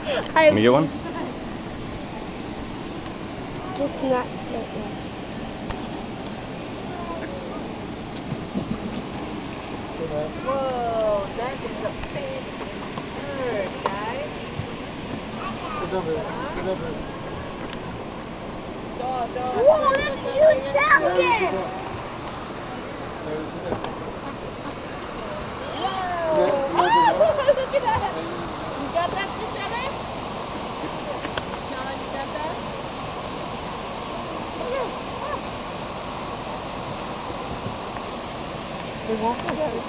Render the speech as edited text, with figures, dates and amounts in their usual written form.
Let me get one. Just snacks like that. Whoa, that is a big bird, guys. Whoa, look at you, falcon! Whoa, look at that. You got that fish on it? John, you got that? They won't forget it.